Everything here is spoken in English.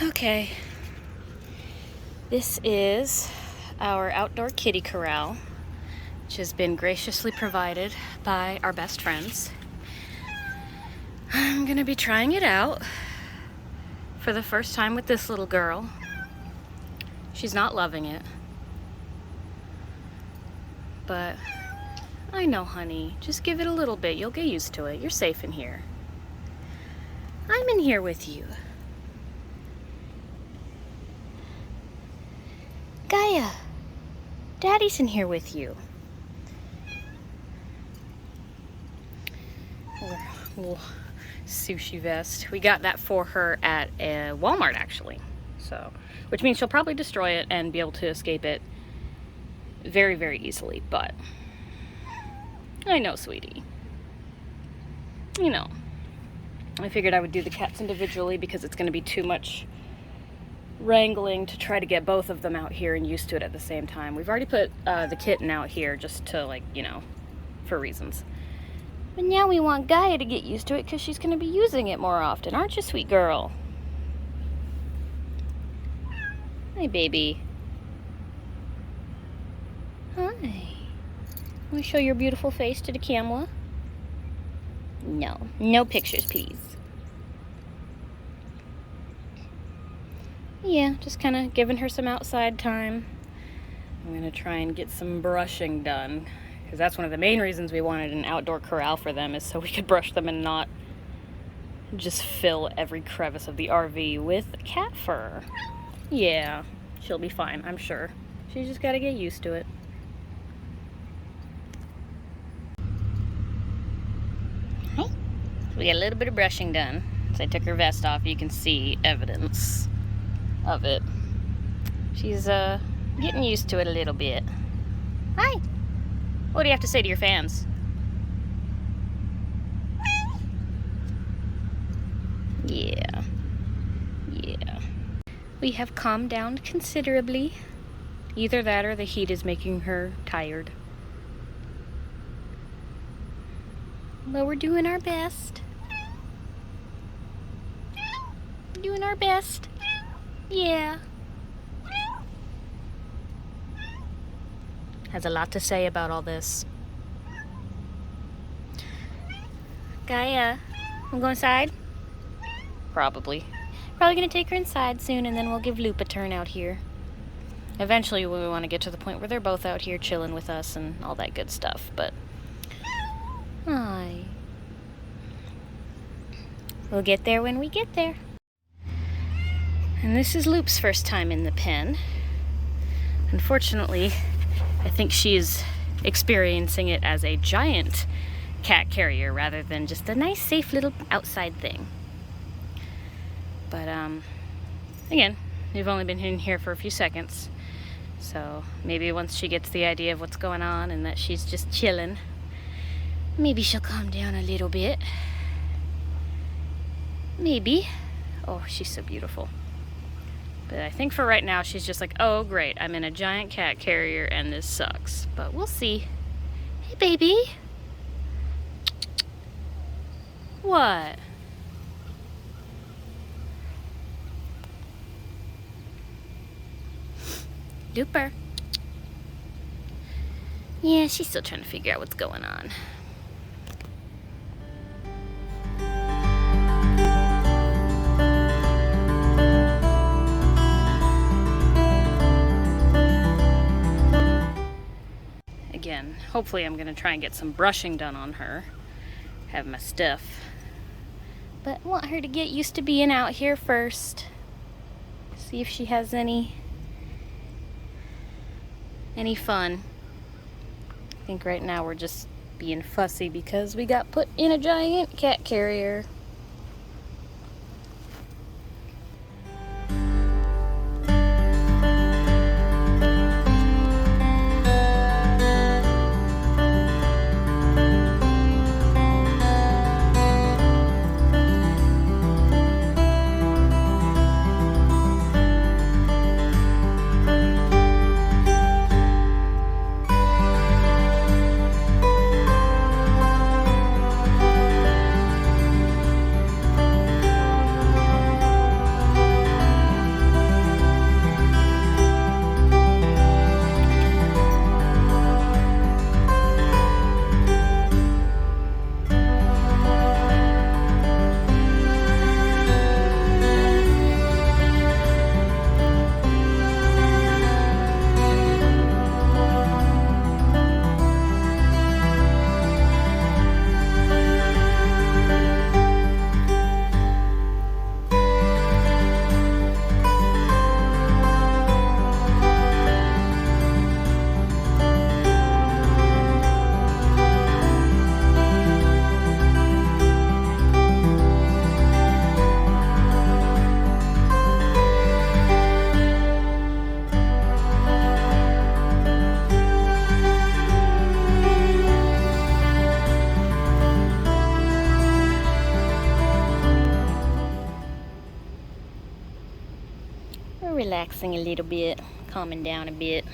Okay, this is our outdoor kitty corral, which has been graciously provided by our best friends. I'm gonna be trying it out for the first time with this little girl. She's not loving it, but I know, honey, just give it a little bit. You'll get used to it. You're safe in here. I'm in here with you. Gaia, Daddy's in here with you. Little sushi vest. We got that for her at a Walmart, actually. So, which means she'll probably destroy it and be able to escape it very, very easily. But I know, sweetie. You know, I figured I would do the cats individually because it's going to be too much wrangling to try to get both of them out here and used to it at the same time. We've already put the kitten out here just to, like, you know, for reasons. But now we want Gaia to get used to it because she's going to be using it more often. Aren't you, sweet girl? Hi, baby. Hi. Want to show your beautiful face to the camera? No. No pictures, please. Yeah, just kind of giving her some outside time. I'm going to try and get some brushing done, because that's one of the main reasons we wanted an outdoor corral for them, is so we could brush them and not just fill every crevice of the RV with cat fur. Yeah, she'll be fine, I'm sure. She's just got to get used to it. Hi. We got a little bit of brushing done. So I took her vest off. You can see evidence of it. She's getting used to it a little bit. Hi. What do you have to say to your fans? Yeah. We have calmed down considerably. Either that or the heat is making her tired. But we're doing our best. Doing our best. Yeah. Has a lot to say about all this. Gaia, wanna go inside? Probably gonna take her inside soon, and then we'll give Loop a turn out here. Eventually we want to get to the point where they're both out here chilling with us and all that good stuff, but hi. We'll get there when we get there. And this is Loop's first time in the pen. Unfortunately, I think she's experiencing it as a giant cat carrier rather than just a nice, safe little outside thing. But, again, we've only been in here for a few seconds. So maybe once she gets the idea of what's going on and that she's just chilling, maybe she'll calm down a little bit. Maybe. Oh, she's so beautiful. But I think for right now, she's just like, oh, great, I'm in a giant cat carrier and this sucks. But we'll see. Hey, baby. What? Duper. Yeah, she's still trying to figure out what's going on. Again, hopefully I'm going to try and get some brushing done on her. Have my stuff. But I want her to get used to being out here first. See if she has any fun. I think right now we're just being fussy because we got put in a giant cat carrier. We're relaxing a little bit, calming down a bit.